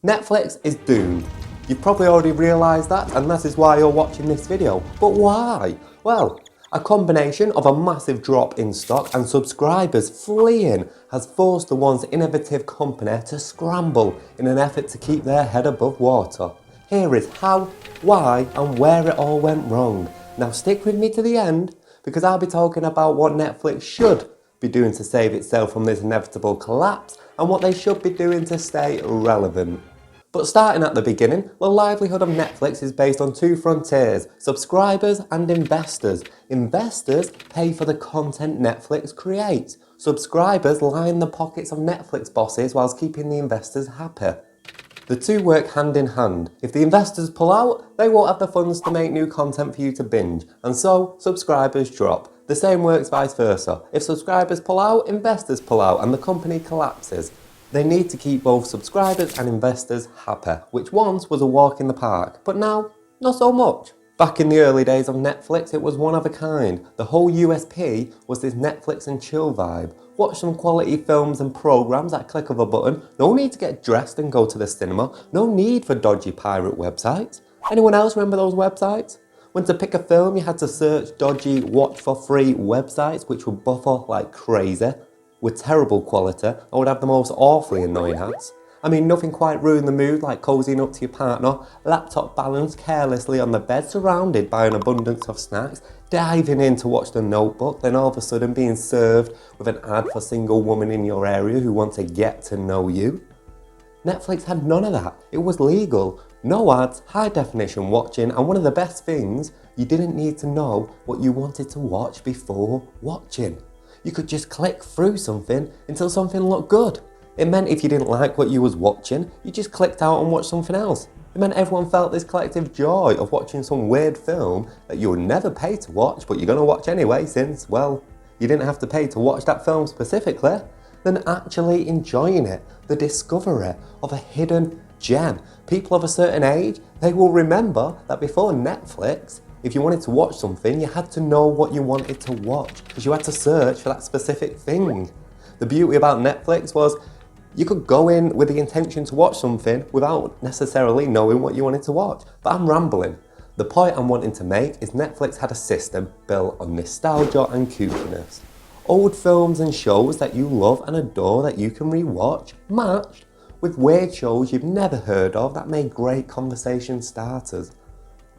Netflix is doomed. You've probably already realised that, and that is why you're watching this video. But why? Well, a combination of a massive drop in stock and subscribers fleeing has forced the once innovative company to scramble in an effort to keep their head above water. Here is how, why, and where it all went wrong. Now stick with me to the end, because I'll be talking about what Netflix should be doing to save itself from this inevitable collapse, and what they should be doing to stay relevant. But starting at the beginning, the livelihood of Netflix is based on two frontiers: subscribers and investors. Investors pay for the content Netflix creates. Subscribers line the pockets of Netflix bosses whilst keeping the investors happy. The two work hand in hand. If the investors pull out, they won't have the funds to make new content for you to binge, and so subscribers drop. The same works vice versa. If subscribers pull out, investors pull out, and the company collapses. They need to keep both subscribers and investors happy, which once was a walk in the park, but now, not so much. Back in the early days of Netflix, it was one of a kind. The whole USP was this Netflix and chill vibe. Watch some quality films and programs at a click of a button. No need to get dressed and go to the cinema. No need for dodgy pirate websites. Anyone else remember those websites? When to pick a film, you had to search dodgy watch for free websites which would buffer like crazy, with terrible quality, and would have the most awfully annoying ads. I mean, nothing quite ruined the mood like cozying up to your partner, laptop balanced carelessly on the bed surrounded by an abundance of snacks, diving in to watch The Notebook, then all of a sudden being served with an ad for single women in your area who want to get to know you. Netflix had none of that. It was legal. No ads, high definition watching, and one of the best things, you didn't need to know what you wanted to watch before watching. You could just click through something until something looked good. It meant if you didn't like what you was watching, you just clicked out and watched something else. It meant everyone felt this collective joy of watching some weird film that you would never pay to watch, but you're going to watch anyway since, well, you didn't have to pay to watch that film specifically. Then actually enjoying it, the discovery of a hidden gem. People of a certain age, they will remember that before Netflix, if you wanted to watch something, you had to know what you wanted to watch, because you had to search for that specific thing. The beauty about Netflix was you could go in with the intention to watch something without necessarily knowing what you wanted to watch. But I'm rambling. The point I'm wanting to make is Netflix had a system built on nostalgia and kookiness. Old films and shows that you love and adore that you can rewatch, matched with weird shows you've never heard of that made great conversation starters.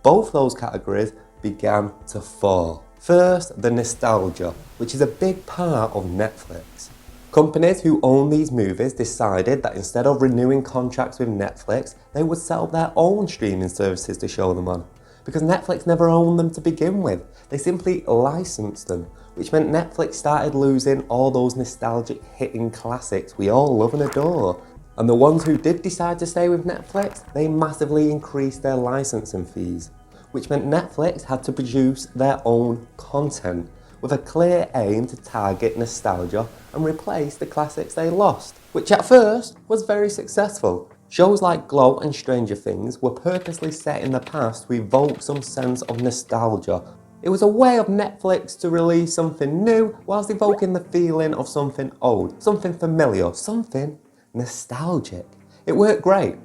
Both those categories began to fall. First, the nostalgia, which is a big part of Netflix. Companies who own these movies decided that instead of renewing contracts with Netflix, they would set up their own streaming services to show them on. Because Netflix never owned them to begin with, they simply licensed them, which meant Netflix started losing all those nostalgic hitting classics we all love and adore. And the ones who did decide to stay with Netflix, they massively increased their licensing fees, which meant Netflix had to produce their own content, with a clear aim to target nostalgia and replace the classics they lost, which at first was very successful. Shows like Glow and Stranger Things were purposely set in the past to evoke some sense of nostalgia. It was a way of Netflix to release something new whilst evoking the feeling of something old, something familiar, something nostalgic. It worked great.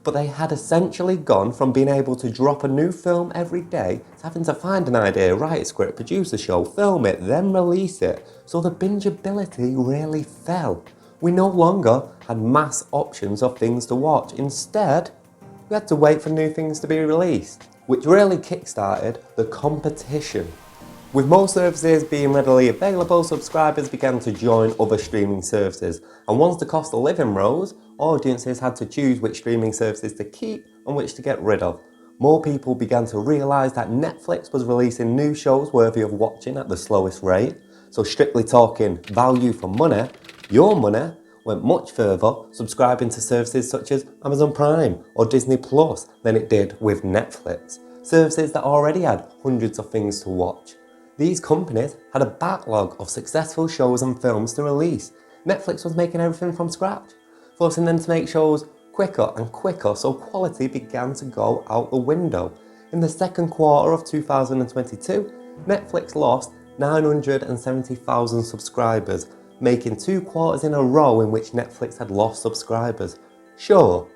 But they had essentially gone from being able to drop a new film every day to having to find an idea, write a script, produce a show, film it, then release it. So the binge-ability really fell. We no longer had mass options of things to watch. Instead, we had to wait for new things to be released, which really kick-started the competition. With most services being readily available, subscribers began to join other streaming services, and once the cost of living rose, audiences had to choose which streaming services to keep and which to get rid of. More people began to realise that Netflix was releasing new shows worthy of watching at the slowest rate, so strictly talking value for money, your money went much further subscribing to services such as Amazon Prime or Disney Plus than it did with Netflix, services that already had hundreds of things to watch. These companies had a backlog of successful shows and films to release. Netflix was making everything from scratch, forcing them to make shows quicker and quicker, so quality began to go out the window. In the second quarter of 2022, Netflix lost 970,000 subscribers, making 2 quarters in a row in which Netflix had lost subscribers. Sure,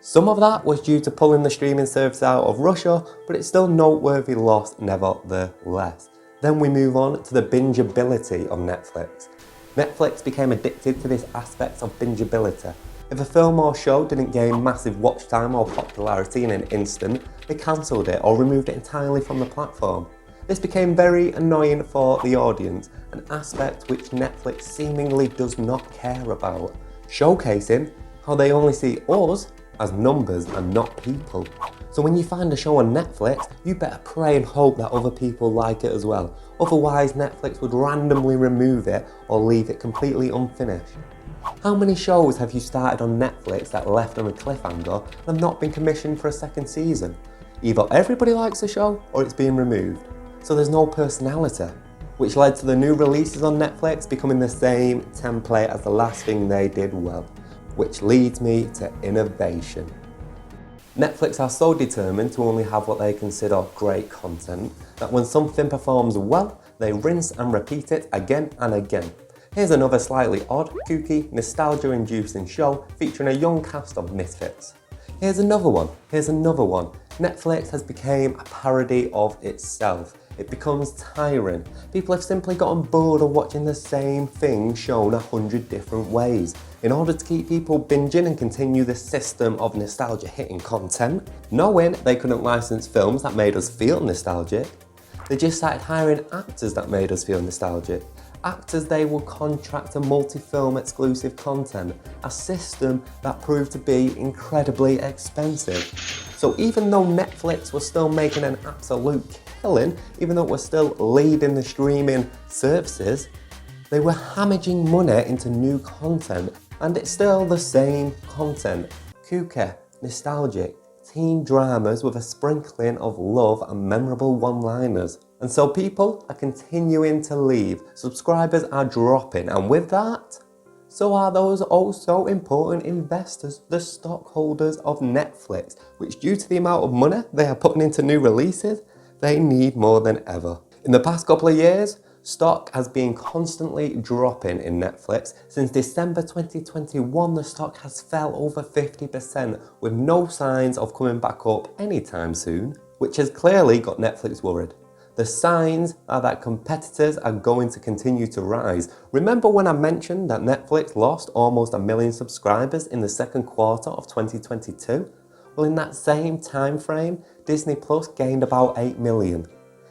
Some of that was due to pulling the streaming service out of Russia, but it's still noteworthy loss nevertheless. Then we move on to the binge-ability of Netflix. Netflix became addicted to this aspect of binge-ability. If a film or show didn't gain massive watch time or popularity in an instant, they cancelled it or removed it entirely from the platform. This became very annoying for the audience, an aspect which Netflix seemingly does not care about, showcasing how they only see us as numbers and not people. So when you find a show on Netflix, you better pray and hope that other people like it as well. Otherwise, Netflix would randomly remove it or leave it completely unfinished. How many shows have you started on Netflix that left on a cliffhanger and have not been commissioned for a second season? Either everybody likes the show or it's being removed. So there's no personality, which led to the new releases on Netflix becoming the same template as the last thing they did well, which leads me to innovation. Netflix are so determined to only have what they consider great content that when something performs well, they rinse and repeat it again and again. Here's another slightly odd, kooky, nostalgia-inducing show featuring a young cast of misfits. Here's another one. Netflix has become a parody of itself. It becomes tiring. People have simply gotten bored of watching the same thing shown 100 different ways. In order to keep people binging and continue the system of nostalgia hitting content, knowing they couldn't license films that made us feel nostalgic, they just started hiring actors that made us feel nostalgic. Actors they would contract to multi-film exclusive content, a system that proved to be incredibly expensive. So even though Netflix was still making an absolute killing, even though it was still leading the streaming services, they were hemorrhaging money into new content, and it's still the same content. Kooky, nostalgic, teen dramas with a sprinkling of love and memorable one-liners. And so people are continuing to leave, subscribers are dropping, and with that, so are those also important investors, the stockholders of Netflix, which due to the amount of money they are putting into new releases, they need more than ever. In the past couple of years, stock has been constantly dropping in Netflix. Since December 2021, the stock has fell over 50% with no signs of coming back up anytime soon, which has clearly got Netflix worried. The signs are that competitors are going to continue to rise. Remember when I mentioned that Netflix lost almost 1 million subscribers in the second quarter of 2022? Well, in that same time frame, Disney Plus gained about 8 million.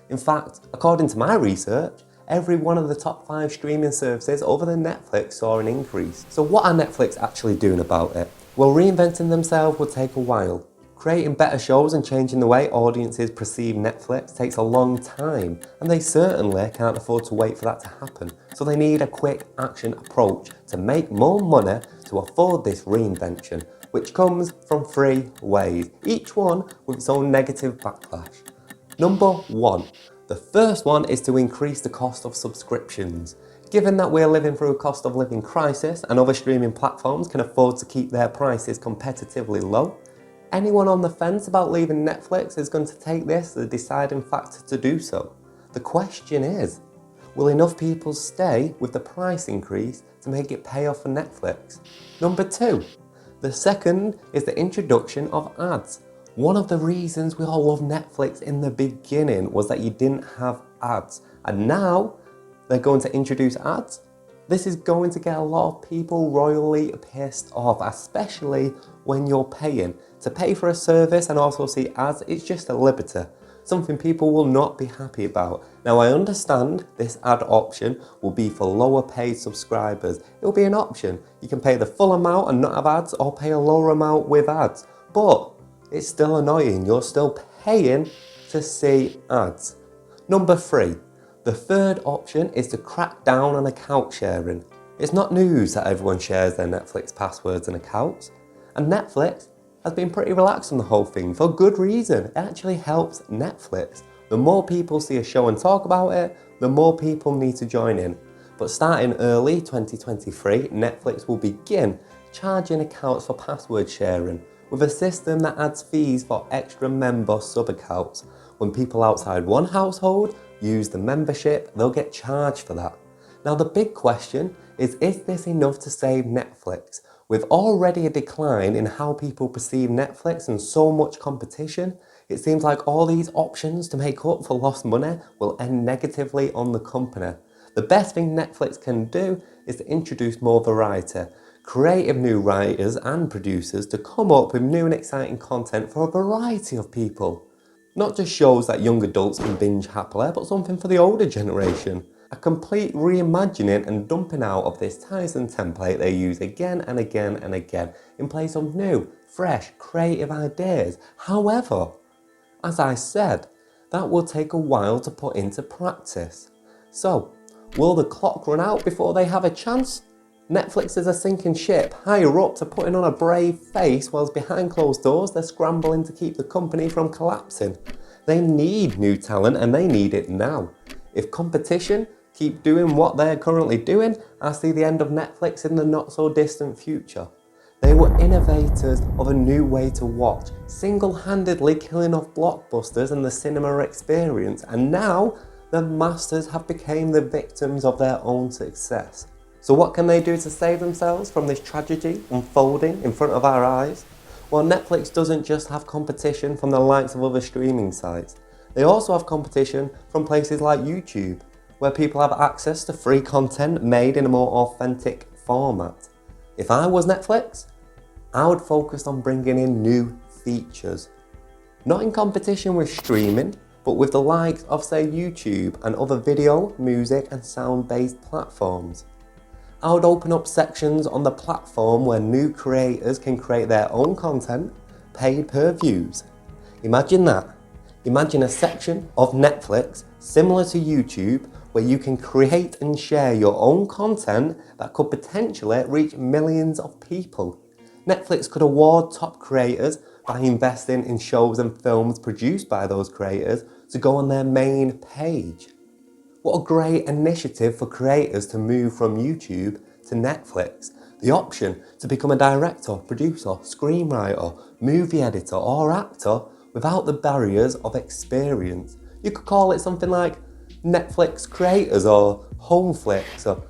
In fact, according to my research, every one of the top 5 streaming services other than Netflix saw an increase. So what are Netflix actually doing about it? Well, reinventing themselves will take a while. Creating better shows and changing the way audiences perceive Netflix takes a long time, and they certainly can't afford to wait for that to happen. So they need a quick action approach to make more money to afford this reinvention, which comes from 3 ways, each one with its own negative backlash. Number 1. The first one is to increase the cost of subscriptions. Given that we're living through a cost of living crisis and other streaming platforms can afford to keep their prices competitively low, anyone on the fence about leaving Netflix is going to take this as a deciding factor to do so. The question is, will enough people stay with the price increase to make it pay off for Netflix? Number 2. The second is the introduction of ads. One of the reasons we all love Netflix in the beginning was that you didn't have ads, and now they're going to introduce ads. This is going to get a lot of people royally pissed off, especially when you're paying. To pay for a service and also see ads, it's just a liberty, something people will not be happy about. Now I understand this ad option will be for lower paid subscribers. It will be an option. You can pay the full amount and not have ads, or pay a lower amount with ads. But it's still annoying, you're still paying to see ads. Number 3. The third option is to crack down on account sharing. It's not news that everyone shares their Netflix passwords and accounts, and Netflix has been pretty relaxed on the whole thing for good reason. It actually helps Netflix. The more people see a show and talk about it, the more people need to join in. But starting early 2023, Netflix will begin charging accounts for password sharing with a system that adds fees for extra member sub-accounts. When people outside one household use the membership, they'll get charged for that. Now the big question is this enough to save Netflix? With already a decline in how people perceive Netflix and so much competition, it seems like all these options to make up for lost money will end negatively on the company. The best thing Netflix can do is to introduce more variety, creative new writers and producers to come up with new and exciting content for a variety of people. Not just shows that young adults can binge happily, but something for the older generation. A complete reimagining and dumping out of this tiresome template they use again and again and again in place of new, fresh, creative ideas. However, as I said, that will take a while to put into practice. So, will the clock run out before they have a chance? Netflix is a sinking ship. Higher ups are putting on a brave face whilst behind closed doors they're scrambling to keep the company from collapsing. They need new talent and they need it now. If competition keep doing what they're currently doing, I see the end of Netflix in the not so distant future. They were innovators of a new way to watch, single-handedly killing off blockbusters and the cinema experience, and now the masters have become the victims of their own success. So what can they do to save themselves from this tragedy unfolding in front of our eyes? Well, Netflix doesn't just have competition from the likes of other streaming sites. They also have competition from places like YouTube, where people have access to free content made in a more authentic format. If I was Netflix, I would focus on bringing in new features. Not in competition with streaming, but with the likes of, say, YouTube and other video, music and sound-based platforms. I would open up sections on the platform where new creators can create their own content, paid per views. Imagine that. Imagine a section of Netflix similar to YouTube where you can create and share your own content that could potentially reach millions of people. Netflix could award top creators by investing in shows and films produced by those creators to go on their main page. What a great initiative for creators to move from YouTube to Netflix. The option to become a director, producer, screenwriter, movie editor or actor without the barriers of experience. You could call it something like Netflix Creators or Homeflix or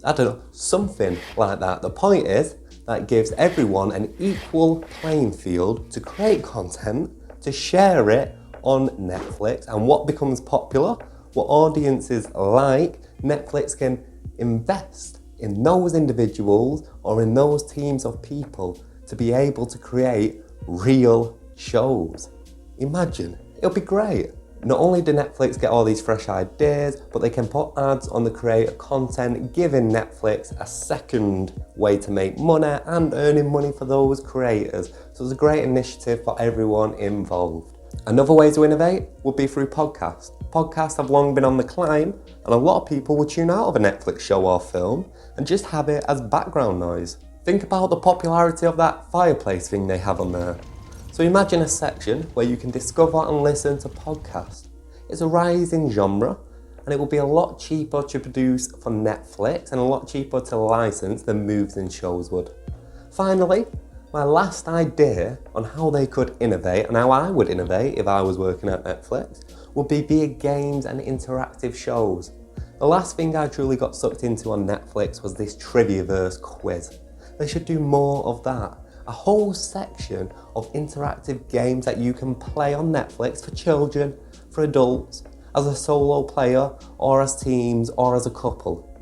I don't know, something like that. The point is that it gives everyone an equal playing field to create content, to share it on Netflix, and what becomes popular, what audiences like, Netflix can invest in those individuals or in those teams of people to be able to create real shows. Imagine, it'll be great. Not only do Netflix get all these fresh ideas, but they can put ads on the creator content, giving Netflix a second way to make money and earning money for those creators. So it's a great initiative for everyone involved. Another way to innovate would be through podcasts. Podcasts have long been on the climb, and a lot of people will tune out of a Netflix show or film and just have it as background noise. Think about the popularity of that fireplace thing they have on there. So imagine a section where you can discover and listen to podcasts. It's a rising genre, and it will be a lot cheaper to produce for Netflix and a lot cheaper to license than movies and shows would. Finally, my last idea on how they could innovate and how I would innovate if I was working at Netflix would be via games and interactive shows. The last thing I truly got sucked into on Netflix was this Triviaverse quiz. They should do more of that. A whole section of interactive games that you can play on Netflix for children, for adults, as a solo player, or as teams, or as a couple.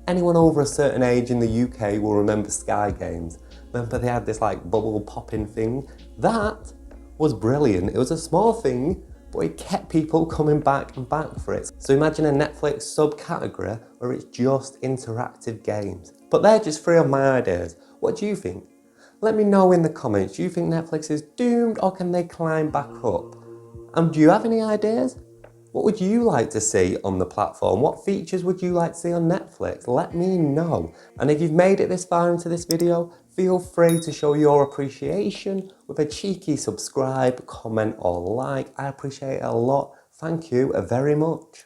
Anyone over a certain age in the UK will remember Sky Games. Remember they had this like bubble popping thing? That was brilliant. It was a small thing, but it kept people coming back and back for it. So imagine a Netflix subcategory where it's just interactive games. But they're just three of my ideas. What do you think? Let me know in the comments. Do you think Netflix is doomed or can they climb back up? And do you have any ideas? What would you like to see on the platform? What features would you like to see on Netflix? Let me know. And if you've made it this far into this video, feel free to show your appreciation with a cheeky subscribe, comment or like. I appreciate it a lot. Thank you very much.